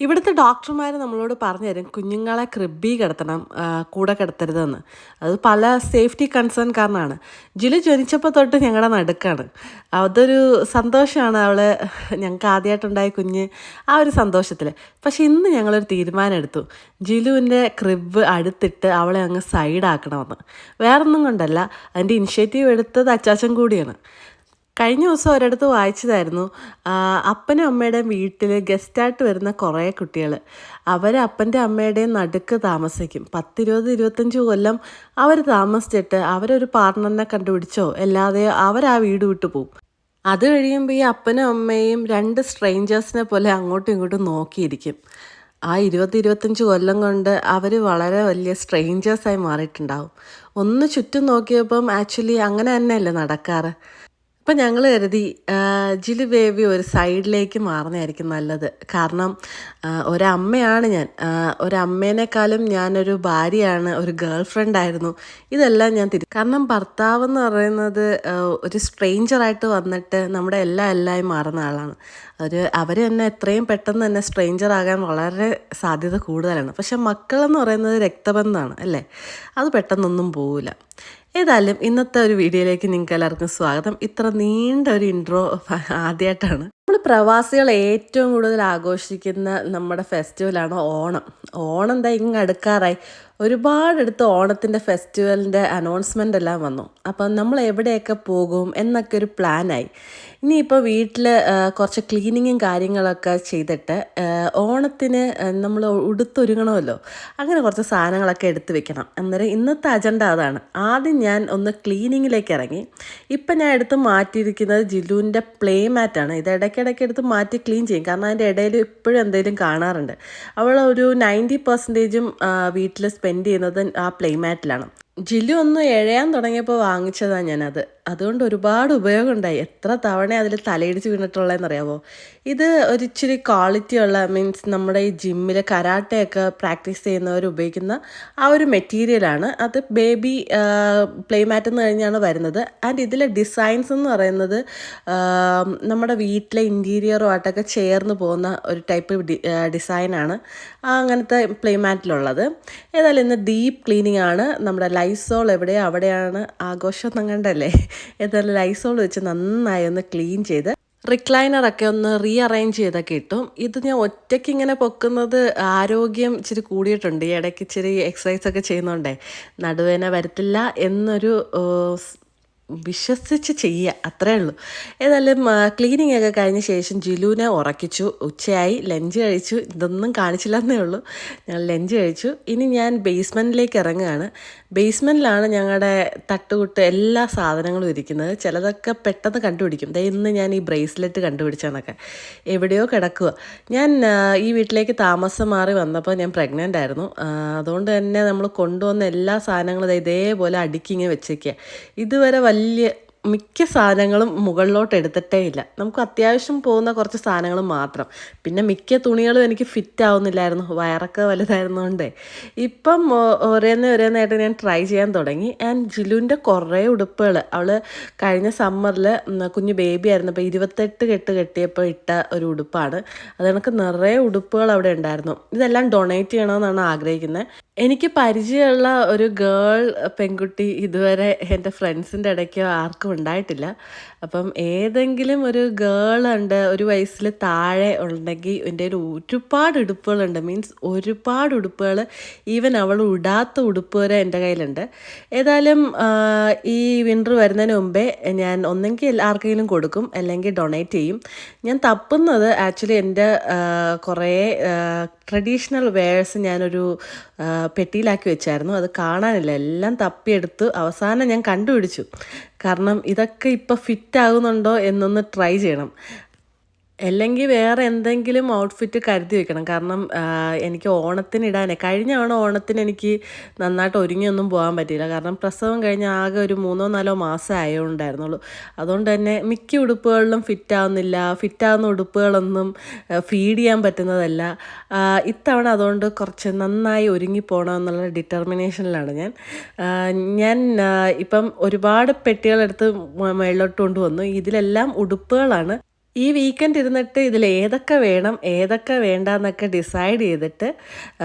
ഇവിടുത്തെ ഡോക്ടർമാർ നമ്മളോട് പറഞ്ഞു തരും കുഞ്ഞുങ്ങളെ ക്രിബി കിടത്തണം, കൂടെ കിടത്തരുതെന്ന്. അത് പല സേഫ്റ്റി കൺസേൺ കാരണമാണ്. ജിലു ജനിച്ചപ്പോൾ തൊട്ട് ഞങ്ങളുടെ നടുക്കാണ്. അതൊരു സന്തോഷമാണ്. ഞങ്ങൾക്ക് ആദ്യമായിട്ടുണ്ടായ കുഞ്ഞ് ആ ഒരു സന്തോഷത്തിൽ. പക്ഷെ ഇന്ന് ഞങ്ങളൊരു തീരുമാനം എടുത്തു, ജിലുവിൻ്റെ ക്രിബ് അടുത്തിട്ട് അവളെ അങ്ങ് സൈഡാക്കണമെന്ന്. വേറൊന്നും കൊണ്ടല്ല, അതിൻ്റെ ഇനിഷ്യേറ്റീവ് എടുത്തത് അച്ചാച്ചൻ കൂടിയാണ്. കഴിഞ്ഞ ദിവസം ഒരിടത്ത് വായിച്ചതായിരുന്നു, അപ്പനും അമ്മയുടെയും വീട്ടിൽ ഗസ്റ്റായിട്ട് വരുന്ന കുറേ കുട്ടികൾ അപ്പൻ്റെ അമ്മയുടെയും നടുക്ക് താമസിക്കും. 10-20-25 കൊല്ലം അവർ താമസിച്ചിട്ട് അവരൊരു പാർട്ട്ണറിനെ കണ്ടുപിടിച്ചോ അല്ലാതെ ആ വീട് വിട്ടു പോകും. അത് കഴിയുമ്പോൾ ഈ അപ്പനും അമ്മയും രണ്ട് സ്ട്രേഞ്ചേഴ്സിനെ പോലെ അങ്ങോട്ടും ഇങ്ങോട്ടും നോക്കിയിരിക്കും. ആ 20-25 കൊല്ലം കൊണ്ട് അവർ വളരെ വലിയ സ്ട്രേഞ്ചേഴ്സായി മാറിയിട്ടുണ്ടാവും. ഒന്ന് ചുറ്റും നോക്കിയപ്പം ആക്ച്വലി അങ്ങനെ തന്നെയല്ലേ നടക്കാറ്. അപ്പം ഞങ്ങൾ കരുതി ജിലു ബേബി ഒരു സൈഡിലേക്ക് മാറുന്നതായിരിക്കും നല്ലത്. കാരണം ഒരമ്മയാണ് ഞാൻ, ഒരമ്മേനേക്കാളും ഞാനൊരു ഭാര്യയാണ്, ഒരു ഗേൾ ഫ്രണ്ടായിരുന്നു. ഇതെല്ലാം ഞാൻ കാരണം ഭർത്താവ് എന്ന് പറയുന്നത് ഒരു സ്ട്രേഞ്ചറായിട്ട് വന്നിട്ട് നമ്മുടെ എല്ലാമായി മാറുന്ന ആളാണ്. അവർ തന്നെ എത്രയും പെട്ടെന്ന് തന്നെ സ്ട്രേഞ്ചർ ആകാൻ വളരെ സാധ്യത കൂടുതലാണ്. പക്ഷെ മക്കളെന്ന് പറയുന്നത് രക്തബന്ധമാണ് അല്ലേ, അത് പെട്ടെന്നൊന്നും പോവില്ല. ഏതായാലും ഇന്നത്തെ ഒരു വീഡിയോയിലേക്ക് നിങ്ങൾക്ക് എല്ലാവർക്കും സ്വാഗതം. ഇത്ര നീണ്ട ഒരു ഇൻട്രോ ആദ്യമായിട്ടാണ്. നമ്മൾ പ്രവാസികൾ ഏറ്റവും കൂടുതൽ ആഘോഷിക്കുന്ന നമ്മുടെ ഫെസ്റ്റിവലാണ് ഓണം. ഓണം എന്താ അടുക്കാറായി. ഒരുപാടെടുത്ത് ഓണത്തിൻ്റെ ഫെസ്റ്റിവലിൻ്റെ അനൗൺസ്മെൻ്റ് എല്ലാം വന്നു. അപ്പം നമ്മൾ എവിടെയൊക്കെ പോകും എന്നൊക്കെ ഒരു പ്ലാനായി. ഇനിയിപ്പോൾ വീട്ടിൽ കുറച്ച് ക്ലീനിങ്ങും കാര്യങ്ങളൊക്കെ ചെയ്തിട്ട് ഓണത്തിന് നമ്മൾ ഉടുത്തൊരുങ്ങണമല്ലോ, അങ്ങനെ കുറച്ച് സാധനങ്ങളൊക്കെ എടുത്ത് വെക്കണം. അന്നേരം ഇന്നത്തെ അജണ്ട അതാണ്. ആദ്യം ഞാൻ ഒന്ന് ക്ലീനിങ്ങിലേക്ക് ഇറങ്ങി. ഇപ്പം ഞാൻ എടുത്ത് മാറ്റിയിരിക്കുന്നത് ജിലുവിൻ്റെ പ്ലേ മാറ്റാണ്. ഇത് ഇടയ്ക്കിടയ്ക്ക് എടുത്ത് മാറ്റി ക്ലീൻ ചെയ്യും, കാരണം അതിൻ്റെ ഇടയിൽ ഇപ്പോഴും എന്തെങ്കിലും കാണാറുണ്ട്. അവൾ ഒരു 90% വീട്ടിൽ സ്പെൻഡ് ചെയ്യുന്നത് ആ പ്ലേ മാറ്റിലാണ്. ജില്ലു ഒന്ന് എഴയാൻ തുടങ്ങിയപ്പോൾ വാങ്ങിച്ചതാണ് ഞാനത്. അതുകൊണ്ട് ഒരുപാട് ഉപയോഗമുണ്ടായി. എത്ര തവണ അതിൽ തലയിടിച്ച് വീണിട്ടുള്ളതെന്നറിയാമോ. ഇത് ഒരിച്ചിരി ക്വാളിറ്റിയുള്ള, മീൻസ് നമ്മുടെ ഈ ജിമ്മിൽ കരാട്ടയൊക്കെ പ്രാക്ടീസ് ചെയ്യുന്നവർ ഉപയോഗിക്കുന്ന ആ ഒരു മെറ്റീരിയലാണ്. അത് ബേബി പ്ലേ മാറ്റ് എന്ന് കഴിഞ്ഞാണ് വരുന്നത്. ആൻഡ് ഇതിലെ ഡിസൈൻസ് എന്ന് പറയുന്നത് നമ്മുടെ വീട്ടിലെ ഇൻറ്റീരിയറുമായിട്ടൊക്കെ ചേർന്ന് പോകുന്ന ഒരു ടൈപ്പ് ഡിസൈനാണ് അങ്ങനത്തെ പ്ലേ മാറ്റിലുള്ളത്. ഏതായാലും ഇന്ന് ഡീപ്പ് ക്ലീനിങ് ആണ്. നമ്മുടെ ലൈസോൾ എവിടെയോ അവിടെയാണ് ആഘോഷം എന്നങ്ങണ്ടല്ലേ. ഏതായാലും ലൈസോൾ വെച്ച് നന്നായി ഒന്ന് ക്ലീൻ ചെയ്ത് റിക്ലൈനറൊക്കെ ഒന്ന് റീഅറേഞ്ച് ചെയ്തൊക്കെ ഇട്ടും. ഇത് ഞാൻ ഒറ്റയ്ക്ക് ഇങ്ങനെ പൊക്കുന്നത് ആരോഗ്യം ഇച്ചിരി കൂടിയിട്ടുണ്ട്. ഈ ഇടയ്ക്ക് ഇച്ചിരി എക്സസൈസൊക്കെ ചെയ്യുന്നുണ്ടേ നടുവേദന വരത്തില്ല എന്നൊരു വിശ്വസിച്ച് ചെയ്യുക, അത്രേ ഉള്ളൂ. ഏതായാലും ക്ലീനിങ് ഒക്കെ കഴിഞ്ഞ ശേഷം ജിലുവിനെ ഉറക്കിച്ചു. ഉച്ചയായി, ലഞ്ച് കഴിച്ചു. ഇതൊന്നും കാണിച്ചില്ലെന്നേ ഉള്ളൂ. ഞങ്ങൾ ലഞ്ച് കഴിച്ചു. ഇനി ഞാൻ ബേസ്മെൻറ്റിലേക്ക് ഇറങ്ങുകയാണ്. ബേസ്മെൻറ്റിലാണ് ഞങ്ങളുടെ തട്ടുകുട്ട് എല്ലാ സാധനങ്ങളും ഇരിക്കുന്നത്. ചിലതൊക്കെ പെട്ടെന്ന് കണ്ടുപിടിക്കും. ഇന്ന് ഞാൻ ഈ ബ്രേസ്ലെറ്റ് കണ്ടുപിടിച്ചതെന്നൊക്കെ എവിടെയോ കിടക്കുക. ഞാൻ ഈ വീട്ടിലേക്ക് താമസം മാറി വന്നപ്പോൾ ഞാൻ പ്രഗ്നൻ്റ് ആയിരുന്നു. അതുകൊണ്ട് തന്നെ നമ്മൾ കൊണ്ടുവന്ന എല്ലാ സാധനങ്ങളും ഇതേപോലെ അടുക്കിങ്ങനെ വെച്ചേക്കുക. ഇതുവരെ മിക്ക സാധനങ്ങളും മുകളിലോട്ട് എടുത്തിട്ടേ ഇല്ല. നമുക്ക് അത്യാവശ്യം പോകുന്ന കുറച്ച് സാധനങ്ങൾ മാത്രം. പിന്നെ മിക്ക തുണികളും എനിക്ക് ഫിറ്റ് ആവുന്നില്ലായിരുന്നു, വയറൊക്കെ വലുതായിരുന്നുകൊണ്ടേ. ഇപ്പം ഒരേന്നായിട്ട് ഞാൻ ട്രൈ ചെയ്യാൻ തുടങ്ങി. ആൻഡ് ജിലുവിൻ്റെ കുറേ ഉടുപ്പുകൾ അവൾ കഴിഞ്ഞ സമ്മറിൽ കുഞ്ഞ് ബേബി ആയിരുന്നപ്പോൾ 28 കെട്ട് കെട്ടിയപ്പോൾ ഇട്ട ഒരു ഉടുപ്പാണ്. അത് കണക്ക് നിറയെ ഉടുപ്പുകൾ അവിടെ ഉണ്ടായിരുന്നു. ഇതെല്ലാം ഡൊണേറ്റ് ചെയ്യണമെന്നാണ് ആഗ്രഹിക്കുന്നത്. എനിക്ക് പരിചയമുള്ള ഒരു പെൺകുട്ടി ഇതുവരെ എൻ്റെ ഫ്രണ്ട്സിൻ്റെ ഇടയ്ക്കോ ആർക്കും ഉണ്ടായിട്ടില്ല. അപ്പം ഏതെങ്കിലും ഒരു ഉണ്ട്, ഒരു വയസ്സിൽ താഴെ ഉണ്ടെങ്കിൽ എൻ്റെ ഒരു ഒരുപാട് ഉടുപ്പുകളുണ്ട്. മീൻസ് ഒരുപാട് ഉടുപ്പുകൾ, ഈവൻ അവൾ ഇടാത്ത ഉടുപ്പ് വരെ എൻ്റെ കയ്യിലുണ്ട്. ഏതായാലും ഈ വിൻ്റർ വരുന്നതിന് മുമ്പേ ഞാൻ ഒന്നെങ്കിൽ ആർക്കെങ്കിലും കൊടുക്കും, അല്ലെങ്കിൽ ഡൊണേറ്റ് ചെയ്യും. ഞാൻ തപ്പുന്നത് ആക്ച്വലി എൻ്റെ കുറേ ട്രഡീഷണൽ വെയേഴ്സ് ഞാനൊരു പെട്ടിയിലാക്കി വെച്ചായിരുന്നു. അത് കാണാനില്ല, എല്ലാം തപ്പിയെടുത്ത് അവസാനം ഞാൻ കണ്ടുപിടിച്ചു. കാരണം ഇതൊക്കെ ഇപ്പോൾ ഫിറ്റ് ആകുന്നുണ്ടോ എന്നൊന്ന് ട്രൈ ചെയ്യണം. അല്ലെങ്കിൽ വേറെ എന്തെങ്കിലും ഔട്ട്ഫിറ്റ് കരുതി വെക്കണം. കാരണം എനിക്ക് ഓണത്തിന് കഴിഞ്ഞ ഓണത്തിന് എനിക്ക് നന്നായിട്ട് ഒരുങ്ങിയൊന്നും പോകാൻ പറ്റിയില്ല. കാരണം പ്രസവം കഴിഞ്ഞ് ആകെ ഒരു 3-4 മാസം ആയതുകൊണ്ടായിരുന്നുള്ളൂ. അതുകൊണ്ട് തന്നെ മിക്ക ഉടുപ്പുകളിലും ഫിറ്റാകുന്ന ഉടുപ്പുകളൊന്നും ഫീഡ് ചെയ്യാൻ പറ്റുന്നതല്ല. ഇത്തവണ അതുകൊണ്ട് കുറച്ച് നന്നായി ഒരുങ്ങിപ്പോകണമെന്നുള്ള ഡിറ്റർമിനേഷനിലാണ് ഞാൻ ഇപ്പം ഒരുപാട് പെട്ടികളെടുത്ത് മേളിലോട്ട് കൊണ്ടുവന്നു. ഇതിലെല്ലാം ഉടുപ്പുകളാണ്. ഈ വീക്കെൻഡ് ഇരുന്നിട്ട് ഇതിൽ ഏതൊക്കെ വേണം ഏതൊക്കെ വേണ്ട എന്നൊക്കെ ഡിസൈഡ് ചെയ്തിട്ട്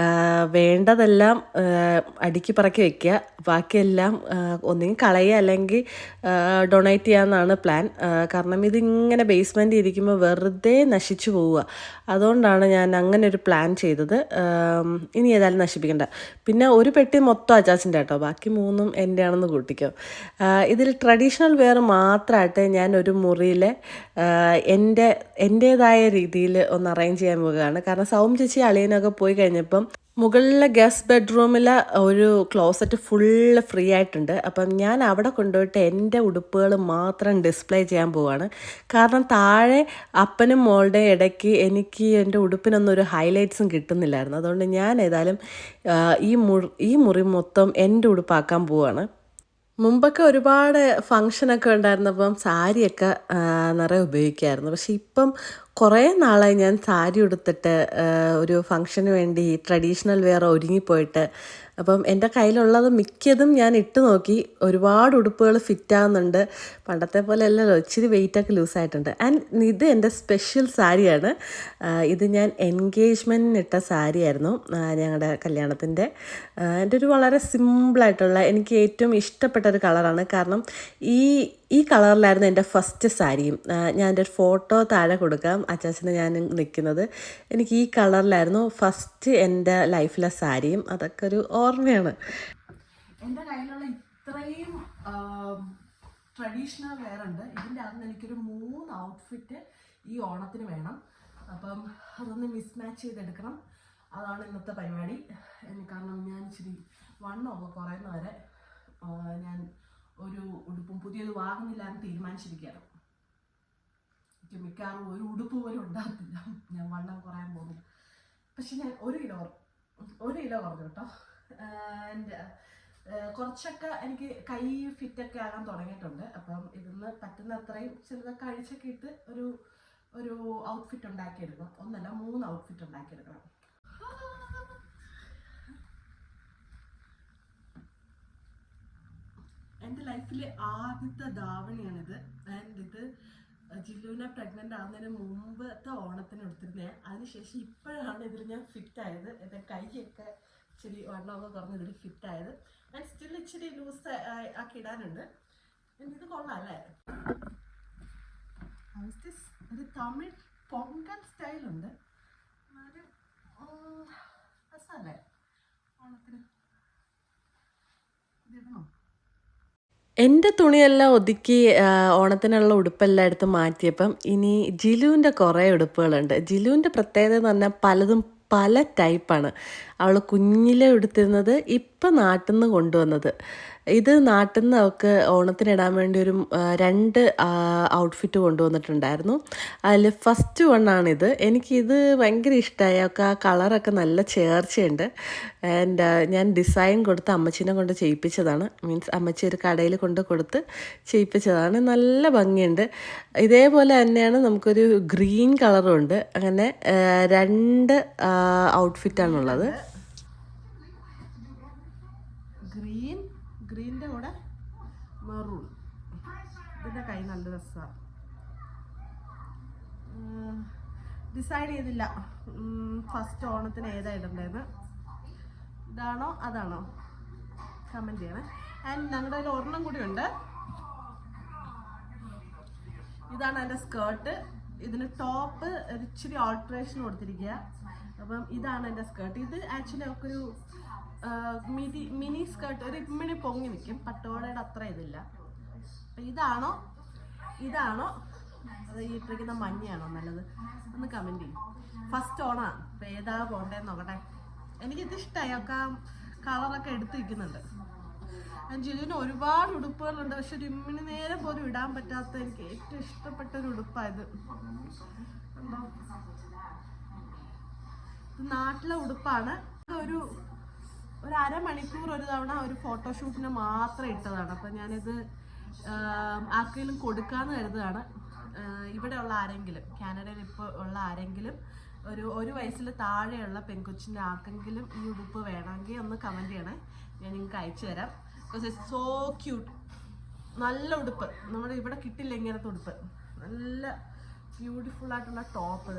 വേണ്ടതെല്ലാം അടുക്കി പറക്കി വെക്കുക, ബാക്കിയെല്ലാം ഒന്നുകിൽ കളയുക അല്ലെങ്കിൽ ഡൊണേറ്റ് ചെയ്യാമെന്നാണ് പ്ലാൻ. കാരണം ഇതിങ്ങനെ ബേസ്മെൻറ്റിൽ ഇരിക്കുമ്പോൾ വെറുതെ നശിച്ചു പോവുക. അതുകൊണ്ടാണ് ഞാൻ അങ്ങനെ ഒരു പ്ലാൻ ചെയ്തത്. ഇനി ഏതായാലും നശിപ്പിക്കണ്ട. പിന്നെ ഒരു പെട്ടി മൊത്തം അച്ചാച്ചൻ്റെ കേട്ടോ, ബാക്കി 3 എൻ്റെ ആണെന്ന് കൂട്ടിക്കോ. ഇതിൽ ട്രഡീഷണൽ വെയർ മാത്രമായിട്ട് ഞാൻ ഒരു മുറിയിൽ എൻ്റേതായ രീതിയിൽ ഒന്ന് അറേഞ്ച് ചെയ്യാൻ പോവുകയാണ്. കാരണം സൗം ചേച്ചി അളിയനൊക്കെ പോയി കഴിഞ്ഞപ്പം മുകളിലെ ഗസ്റ്റ് ബെഡ്റൂമിൽ ഒരു ക്ലോസറ്റ് ഫുള്ള് ഫ്രീ ആയിട്ടുണ്ട്. അപ്പം ഞാൻ അവിടെ കൊണ്ടുപോയിട്ട് എൻ്റെ ഉടുപ്പുകൾ മാത്രം ഡിസ്പ്ലേ ചെയ്യാൻ പോവുകയാണ്. കാരണം താഴെ അപ്പനും മോളുടെയും ഇടയ്ക്ക് എനിക്ക് എൻ്റെ ഉടുപ്പിനൊന്നും ഒരു ഹൈലൈറ്റ്സും കിട്ടുന്നില്ലായിരുന്നു. അതുകൊണ്ട് ഞാൻ ഏതായാലും ഈ മുറി മൊത്തം എൻ്റെ ഉടുപ്പാക്കാൻ പോവുകയാണ്. മുമ്പൊക്കെ ഒരുപാട് ഫങ്ഷനൊക്കെ ഉണ്ടായിരുന്നപ്പം സാരിയൊക്കെ നിറയെ ഉപയോഗിക്കുമായിരുന്നു. പക്ഷെ ഇപ്പം കുറേ നാളായി ഞാൻ സാരി ഉടുത്തിട്ട് ഒരു ഫങ്ഷന് വേണ്ടി ട്രഡീഷണൽ വെയർ ഒരുങ്ങിപ്പോയിട്ട്. അപ്പം എൻ്റെ കയ്യിലുള്ളത് മിക്കതും ഞാൻ ഇട്ട് നോക്കി. ഒരുപാട് ഉടുപ്പുകൾ ഫിറ്റാകുന്നുണ്ട്. പണ്ടത്തെ പോലെ അല്ലല്ലോ, ഇച്ചിരി വെയിറ്റൊക്കെ ലൂസായിട്ടുണ്ട്. ആൻഡ് ഇത് എൻ്റെ സ്പെഷ്യൽ സാരിയാണ്. ഇത് ഞാൻ എൻഗേജ്മെൻറ്റിന് ഇട്ട സാരിയായിരുന്നു, ഞങ്ങളുടെ കല്യാണത്തിൻ്റെ. എൻ്റെ ഒരു വളരെ സിമ്പിളായിട്ടുള്ള, എനിക്ക് ഏറ്റവും ഇഷ്ടപ്പെട്ട ഒരു കളറാണ്. കാരണം ഈ കളറിലായിരുന്നു എൻ്റെ ഫസ്റ്റ് സാരിയും. ഞാൻ എൻ്റെ ഒരു ഫോട്ടോ താഴെ കൊടുക്കാം, അച്ചാച്ചന് ഞാൻ നിൽക്കുന്നത്. എനിക്ക് ഈ കളറിലായിരുന്നു ഫസ്റ്റ് എൻ്റെ ലൈഫിലെ സാരിയും. അതൊക്കെ ഒരു ഓർമ്മയാണ്. എൻ്റെ കയ്യിലുള്ള ഇത്രയും ട്രഡീഷണൽ വെയർ ഉണ്ട്. ഇതിൻ്റെ അകത്ത് എനിക്കൊരു 3 ഔട്ട്ഫിറ്റ് ഈ ഓണത്തിന് വേണം. അപ്പം അതൊന്ന് മിസ്മാച്ച് ചെയ്തെടുക്കണം. അതാണ് ഇന്നത്തെ പരിപാടി. കാരണം ഞാൻ ഇച്ചിരി വണ്ണമൊക്കെ കുറയുന്നവരെ ഞാൻ ഒരു ഉടുപ്പും പുതിയത് വാങ്ങുന്നില്ല എന്ന് തീരുമാനിച്ചിരിക്കുകയാണ്. എനിക്ക് മിക്കവാറും ഒരു ഉടുപ്പ് പോലും ഉണ്ടാകത്തില്ല, ഞാൻ വണ്ണം കുറയാൻ പോകുന്നു. പക്ഷെ ഞാൻ 1 കിലോ കുറഞ്ഞു കേട്ടോ. ആൻഡ് കുറച്ചൊക്കെ എനിക്ക് കൈ ഫിറ്റൊക്കെ ആകാൻ തുടങ്ങിയിട്ടുണ്ട്. അപ്പം ഇതിന്ന് പറ്റുന്ന അത്രയും ചിലതൊക്കെ അഴിച്ചൊക്കെ ഇട്ട് ഒരു ഔട്ട്ഫിറ്റ് ഉണ്ടാക്കിയെടുക്കണം. 1 അല്ല 3 ഔട്ട്ഫിറ്റ് ഉണ്ടാക്കിയെടുക്കണം. എൻ്റെ ലൈഫിലെ ആദ്യത്തെ ധാവണിയാണിത്. ആൻഡ് ഇത് ജില്ലുവിനെ പ്രഗ്നൻ്റ് ആകുന്നതിന് മുമ്പത്തെ ഓണത്തിന് എടുത്തിരുന്നത്. അതിനുശേഷം ഇപ്പോഴാണ് ഇതിൽ ഞാൻ ഫിറ്റായത്. എൻ്റെ കൈയൊക്കെ ഇച്ചിരി വണ്ണമൊക്കെ കുറഞ്ഞ് ഇതിൽ ഫിറ്റായത്. ആൻഡ് സ്റ്റിൽ ഇച്ചിരി ലൂസ് ആക്കി ഇടാനുണ്ട്. ഇത് കൊള്ളാം അല്ലേ? ഒരു തമിഴ് പൊങ്കൽ സ്റ്റൈലുണ്ട്. രസമല്ലേ ഓണത്തിന്? ഇതിടണോ? എൻ്റെ തുണിയെല്ലാം ഒതുക്കി ഓണത്തിനുള്ള ഉടുപ്പെല്ലാം എടുത്ത് മാറ്റിയപ്പം ഇനി ജിലുവിൻ്റെ കുറേ ഉടുപ്പുകളുണ്ട്. ജിലുവിൻ്റെ പ്രത്യേകത എന്ന് പറഞ്ഞാൽ പലതും പല ടൈപ്പാണ്. അവൾ കുഞ്ഞിലെ ഉടുത്തിരുന്നത് ഇപ്പം നാട്ടിൽ നിന്ന് കൊണ്ടുവന്നത്. ഇത് നാട്ടിൽ നിന്ന് അവൾക്ക് ഓണത്തിനിടാൻ വേണ്ടി ഒരു 2 ഔട്ട്ഫിറ്റ് കൊണ്ടുവന്നിട്ടുണ്ടായിരുന്നു. അതിൽ ഫസ്റ്റ് വണ്ണാണിത്. എനിക്കിത് ഭയങ്കര ഇഷ്ടമായി. അവൾക്ക് ആ കളറൊക്കെ നല്ല ചേർച്ചയുണ്ട്. ആൻഡ് ഞാൻ ഡിസൈൻ കൊടുത്ത് അമ്മച്ചീനെ കൊണ്ട് ചെയ്യിപ്പിച്ചതാണ്. മീൻസ് അമ്മച്ചി ഒരു കടയിൽ കൊടുത്ത് ചെയ്യിപ്പിച്ചതാണ്. നല്ല ഭംഗിയുണ്ട്. ഇതേപോലെ തന്നെയാണ് നമുക്കൊരു ഗ്രീൻ കളറും ഉണ്ട്. അങ്ങനെ 2 ഔട്ട്ഫിറ്റാണുള്ളത്. ഗ്രീനിൻ്റെ കൂടെ മെറൂൺ. ഇതിൻ്റെ കൈ നല്ല രസമാണ്. ഡിസൈഡ് ചെയ്തില്ല ഫസ്റ്റ് ഓണത്തിന് ഏതാ ഇടേണ്ടതെന്ന്. ഇതാണോ അതാണോ കമൻറ്റ് ചെയ്യണേ. ആൻഡ് ഞങ്ങളുടെ കയ്യിൽ ഒരെണ്ണം കൂടി ഉണ്ട്. ഇതാണ് എൻ്റെ സ്കേർട്ട്. ഇതിന് ടോപ്പ് ഇച്ചിരി ഓൾട്രേഷൻ കൊടുത്തിരിക്കുക. അപ്പം ഇതാണ് എൻ്റെ സ്കേർട്ട്. ഇത് ആക്ച്വലി അവൾക്കൊരു മിനി സ്കേർട്ട്, ഒരു ഇമ്മിണി പൊങ്ങി നിൽക്കും. പട്ടോടയുടെ അത്ര ഇതില്ല. അപ്പം ഇതാണോ അത് ഈ ഇട്ടിരിക്കുന്ന മഞ്ഞയാണോ നല്ലത്? ഒന്ന് കമൻറ്റ് ചെയ്യും. ഫസ്റ്റ് ഓണാണ്. അപ്പം ഏതാ പോകേണ്ടതെന്ന് നോക്കട്ടെ. എനിക്കിത് ഇഷ്ടമായി. ഒക്കെ കളറൊക്കെ എടുത്ത് വയ്ക്കുന്നുണ്ട്. ജിലുവിന് ഒരുപാട് ഉടുപ്പുകളുണ്ട്. പക്ഷെ ഒരു ഇമ്മിണി നേരം പോലും ഇടാൻ പറ്റാത്ത എനിക്ക് ഏറ്റവും ഇഷ്ടപ്പെട്ട ഒരു ഉടുപ്പായത്. നാട്ടിലെ ഉടുപ്പാണ്. ഒരു അരമണിക്കൂർ ഒരു തവണ ഒരു ഫോട്ടോഷൂട്ടിന് മാത്രം ഇട്ടതാണ്. അപ്പം ഞാനിത് ആർക്കെങ്കിലും കൊടുക്കാമെന്ന് കരുതുകയാണ്. ഇവിടെയുള്ള ആരെങ്കിലും, കാനഡയിൽ ഇപ്പോൾ ഉള്ള ആരെങ്കിലും, ഒരു വയസ്സിൽ താഴെയുള്ള പെൺകൊച്ചിൻ്റെ ആർക്കെങ്കിലും ഈ ഉടുപ്പ് വേണമെങ്കിൽ ഒന്ന് കമൻറ്റ് ചെയ്യണേ. ഞാൻ നിങ്ങൾക്ക് അയച്ചു തരാം. Because it's so cute. നല്ല ഉടുപ്പ്. നമ്മുടെ ഇവിടെ കിട്ടില്ല ഇങ്ങനത്തെ ഉടുപ്പ്. നല്ല ബ്യൂട്ടിഫുൾ ആയിട്ടുള്ള ടോപ്പും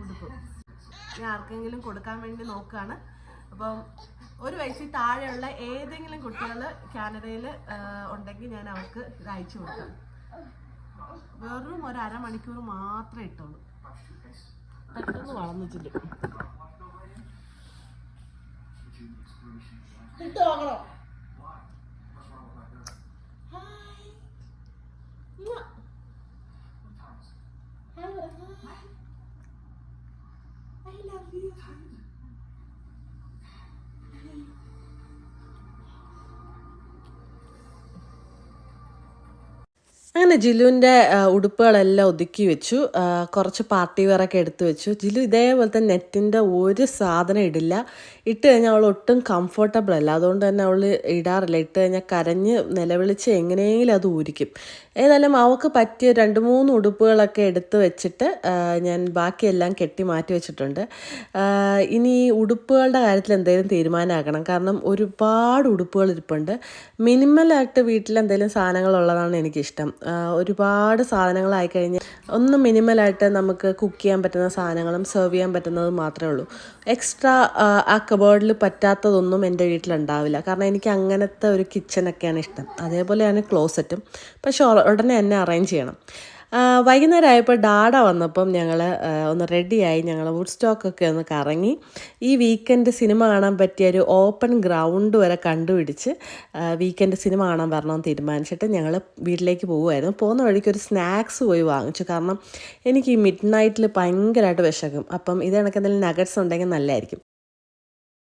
ഉടുപ്പും ഞാൻ ആർക്കെങ്കിലും കൊടുക്കാൻ വേണ്ടി നോക്കുകയാണ്. അപ്പം 1 വയസ്സിൽ താഴെയുള്ള ഏതെങ്കിലും കുട്ടികൾ കാനഡയിൽ ഉണ്ടെങ്കിൽ ഞാൻ അവർക്ക് ഇത് അയച്ചു കൊടുക്കാം. വെറും 1/2 മണിക്കൂർ മാത്രമേ ഇട്ടുള്ളൂ. പെട്ടെന്ന് വളർന്നു ചെല്ലും. ഇട്ട് നോക്കണോ? I love you. അങ്ങനെ ജിലുവിൻ്റെ ഉടുപ്പുകളെല്ലാം ഒതുക്കി വെച്ചു. കുറച്ച് പാർട്ടി വെയറൊക്കെ എടുത്ത് വെച്ചു. ജിലു ഇതേപോലത്തെ നെറ്റിൻ്റെ ഒരു സാധനം ഇടില്ല. ഇട്ട് കഴിഞ്ഞാൽ അവൾ ഒട്ടും കംഫർട്ടബിൾ അല്ല. അതുകൊണ്ട് തന്നെ അവൾ ഇടാറില്ല. ഇട്ട് കഴിഞ്ഞാൽ കരഞ്ഞ് നിലവിളിച്ച് എങ്ങനെയെങ്കിലും അത് ഊരിക്കും. ഏതായാലും അവൾക്ക് പറ്റിയ 2-3 ഉടുപ്പുകളൊക്കെ എടുത്ത് വെച്ചിട്ട് ഞാൻ ബാക്കിയെല്ലാം കെട്ടി മാറ്റി വെച്ചിട്ടുണ്ട്. ഇനി ഉടുപ്പുകളുടെ കാര്യത്തിൽ എന്തെങ്കിലും തീരുമാനമാക്കണം. കാരണം ഒരുപാട് ഉടുപ്പുകൾ ഇരിപ്പുണ്ട്. മിനിമലായിട്ട് വീട്ടിൽ എന്തെങ്കിലും സാധനങ്ങളുള്ളതാണ് എനിക്കിഷ്ടം. ഒരുപാട് സാധനങ്ങളായി കഴിഞ്ഞാൽ ഒന്ന് മിനിമലായിട്ട് നമുക്ക് കുക്ക് ചെയ്യാൻ പറ്റുന്ന സാധനങ്ങളും സെർവ് ചെയ്യാൻ പറ്റുന്നതും മാത്രമേ ഉള്ളൂ. എക്സ്ട്രാ ആ കബോർഡിൽ പറ്റാത്തതൊന്നും എൻ്റെ വീട്ടിലുണ്ടാവില്ല. കാരണം എനിക്ക് അങ്ങനത്തെ ഒരു കിച്ചണൊക്കെയാണ് ഇഷ്ടം. അതേപോലെയാണ് ക്ലോസറ്റും. പക്ഷെ ഉടനെ തന്നെ അറേഞ്ച് ചെയ്യണം. വൈകുന്നേരം ആയപ്പോൾ ഡാഡ വന്നപ്പം ഞങ്ങൾ ഒന്ന് റെഡിയായി. ഞങ്ങൾ വുഡ് സ്റ്റോക്കൊക്കെ ഒന്ന് കറങ്ങി ഈ വീക്കെൻഡ് സിനിമ കാണാൻ പറ്റിയ ഒരു ഓപ്പൺ ഗ്രൗണ്ട് വരെ കണ്ടുപിടിച്ച് വീക്കെൻഡ് സിനിമ കാണാൻ വരണമെന്ന് തീരുമാനിച്ചിട്ട് ഞങ്ങൾ വീട്ടിലേക്ക് പോകുമായിരുന്നു. പോകുന്ന വഴിക്ക് ഒരു സ്നാക്സ് പോയി വാങ്ങിച്ചു. കാരണം എനിക്ക് ഈ മിഡ് നൈറ്റിൽ ഭയങ്കരമായിട്ട് വിശക്കും. അപ്പം ഇത് കണക്ക് എന്തെങ്കിലും നഗറ്റ്സ് ഉണ്ടെങ്കിൽ നല്ലതായിരിക്കും.